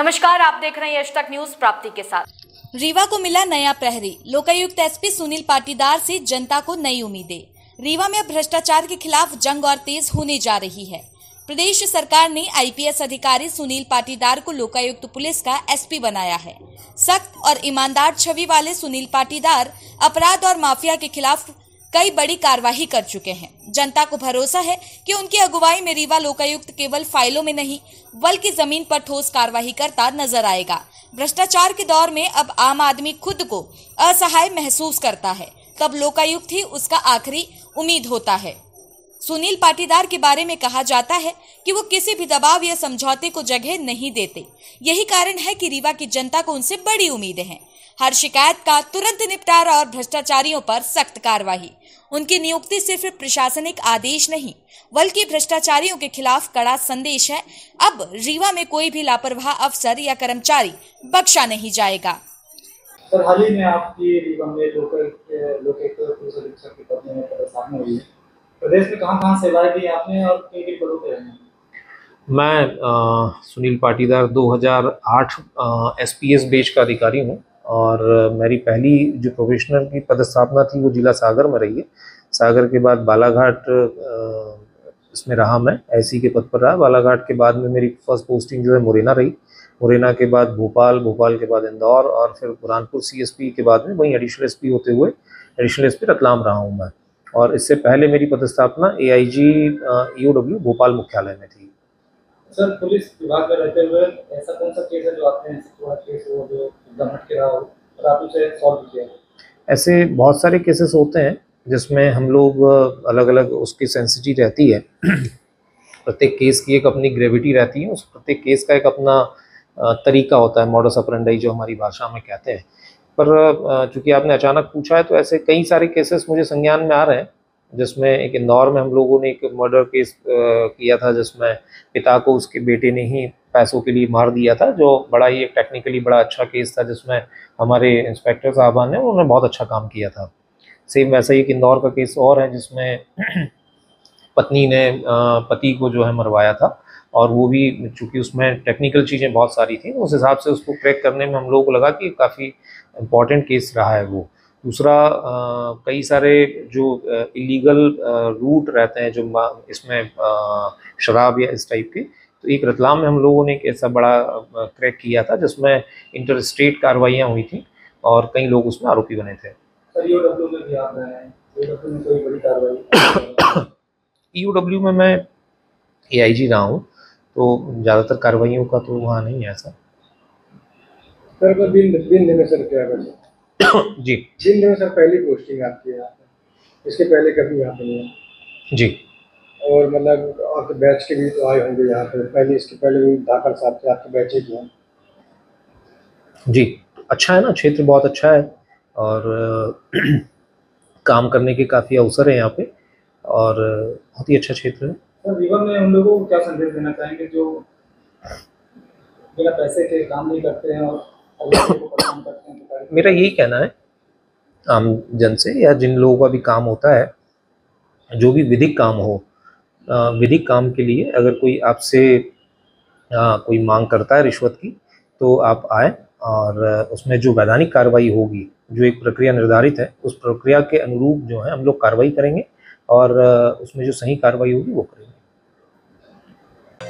नमस्कार, आप देख रहे हैं आज तक न्यूज प्राप्ति के साथ। रीवा को मिला नया प्रहरी। लोकायुक्त एसपी सुनील पाटीदार से जनता को नई उम्मीदें। रीवा में अब भ्रष्टाचार के खिलाफ जंग और तेज होने जा रही है। प्रदेश सरकार ने आईपीएस अधिकारी सुनील पाटीदार को लोकायुक्त पुलिस का एसपी बनाया है। सख्त और ईमानदार छवि वाले सुनील पाटीदार अपराध और माफिया के खिलाफ कई बड़ी कार्रवाई कर चुके हैं। जनता को भरोसा है कि उनकी अगुवाई में रीवा लोकायुक्त केवल फाइलों में नहीं बल्कि जमीन पर ठोस कार्रवाई करता नजर आएगा। भ्रष्टाचार के दौर में अब आम आदमी खुद को असहाय महसूस करता है, तब लोकायुक्त ही उसका आखिरी उम्मीद होता है। सुनील पाटीदार के बारे में कहा जाता है कि वो किसी भी दबाव या समझौते को जगह नहीं देते। यही कारण है कि रीवा की जनता को उनसे बड़ी उम्मीदें हैं। हर शिकायत का तुरंत निपटारा और भ्रष्टाचारियों पर सख्त कार्रवाई। उनकी नियुक्ति सिर्फ प्रशासनिक आदेश नहीं बल्कि भ्रष्टाचारियों के खिलाफ कड़ा संदेश है। अब रीवा में कोई भी लापरवाह अफसर या कर्मचारी बख्शा नहीं जाएगा। सर, हाल ही में आपकी रीवा में लोकायुक्त पुलिस अधीक्षक के पद में पदस्थापना हुई है। प्रदेश में कहां सेवाएं दी आपने और किन पदों पे हैं? मैं सुनील पाटीदार 2008 एसपीएस बैच का अधिकारी हूँ और मेरी पहली जो प्रोफेशनल की पदस्थापना थी वो जिला सागर में रही है। सागर के बाद बालाघाट इसमें रहा, मैं एसई के पद पर रहा। बालाघाट के बाद में मेरी फर्स्ट पोस्टिंग जो है मुरैना रही। मुरैना के बाद भोपाल के बाद इंदौर और फिर बुरहानपुर सीएसपी के बाद में वहीं एडिशनल एसपी होते हुए एडिशनल एसपी रतलाम रहा हूँ मैं। और इससे पहले मेरी पदस्थापना एआईजी ईओडब्ल्यू भोपाल मुख्यालय में थी। सर, पुलिस विभाग में रहते हुए ऐसा कौन सा केस है जो आपने केस हो जो एकदम हटके रहा हो और आप उसे सॉल्व किया? ऐसे बहुत सारे केसेस होते हैं जिसमें हम लोग अलग अलग उसकी सेंसिटिविटी रहती है। प्रत्येक केस की एक अपनी ग्रेविटी रहती है, उस प्रत्येक केस का एक अपना तरीका होता है, मॉडस ऑपरेंडी जो हमारी भाषा में कहते हैं। पर चूंकि आपने अचानक पूछा है तो ऐसे कई सारे केसेस मुझे संज्ञान में आ रहे हैं, जिसमें एक इंदौर में हम लोगों ने एक मर्डर केस किया था जिसमें पिता को उसके बेटे ने ही पैसों के लिए मार दिया था, जो बड़ा ही एक टेक्निकली बड़ा अच्छा केस था जिसमें हमारे इंस्पेक्टर साहबान ने उन्होंने बहुत अच्छा काम किया था। सेम वैसा ही एक इंदौर का केस और है जिसमें पत्नी ने पति को जो है मरवाया था और वो भी चूँकि उसमें टेक्निकल चीज़ें बहुत सारी थी, उस हिसाब से उसको क्रैक करने में हम लोगों को लगा कि काफ़ी इम्पॉर्टेंट केस रहा है वो। दूसरा, कई सारे जो इलीगल रूट रहते हैं जो इसमें शराब या इस टाइप के, तो एक रतलाम में हम लोगों ने एक ऐसा बड़ा क्रैक किया था जिसमें इंटर-स्टेट कार्रवाइयाँ हुई थी और कई लोग उसमें आरोपी बने थे। सर, ईओडब्ल्यू में भी आप रहे हैं, ईओडब्ल्यू में कोई बड़ी कार्रवाई? ईओडब्ल्यू में मैं एआईजी रहा हूँ, तो ज़्यादातर कार्रवाइयों का तो वहाँ नहीं है ऐसा। सर, दिन में सर क्या वैसे जी दिन में सर पहली पोस्टिंग आपकी है, इसके पहले कभी यहाँ पे नहीं है? जी। और मतलब आपके बैच के भी तो आए होंगे यहाँ पे पहले, इसके पहले भी धाकड़ साहब से आपके बैच ही हैं? जी, अच्छा है ना, क्षेत्र बहुत अच्छा है और काम करने के काफ़ी अवसर हैं यहाँ पे और बहुत ही अच्छा क्षेत्र है। सर, रीवा में उन लोगों को क्या संदेश देना चाहेंगे जो बिना पैसे के काम नहीं करते हैं और को परेशान करते हैं? मेरा यही कहना है आम जन से या जिन लोगों का भी काम होता है, जो भी विधिक काम हो, विधिक काम के लिए अगर कोई आपसे कोई मांग करता है रिश्वत की, तो आप आए और उसमें जो वैधानिक कार्रवाई होगी, जो एक प्रक्रिया निर्धारित है, उस प्रक्रिया के अनुरूप जो है हम लोग कार्रवाई करेंगे और उसमें जो सही कार्रवाई होगी वो करेंगे।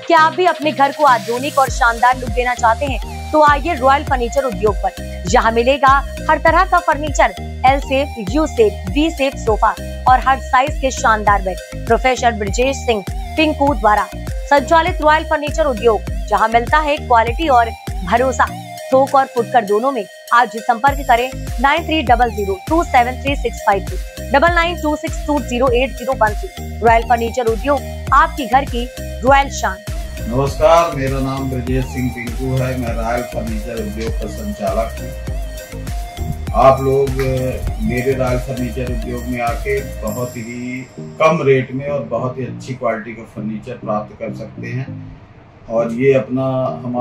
क्या आप भी अपने घर को आधुनिक और शानदार लुक देना चाहते हैं? तो आइए रॉयल फर्नीचर उद्योग पर। यहाँ मिलेगा हर तरह का furniture, L shape, U shape, V shape sofa और हर साइज के शानदार बेड। प्रोफेसर ब्रजेश सिंह पिंकू द्वारा संचालित रॉयल फर्नीचर उद्योग, जहाँ मिलता है क्वालिटी और भरोसा, थोक और फुटकर दोनों में। आज संपर्क करें 9300273652 9926208013। रॉयल फर्नीचर उद्योग, आपकी घर की रॉयल शान। नमस्कार, मेरा नाम ब्रजेश सिंह पिंकू है। मैं रॉयल फर्नीचर उद्योग का संचालक हूँ। आप लोग मेरे रॉयल फर्नीचर उद्योग में आके बहुत ही कम रेट में और बहुत ही अच्छी क्वालिटी का फर्नीचर प्राप्त कर सकते हैं और ये अपना हमारा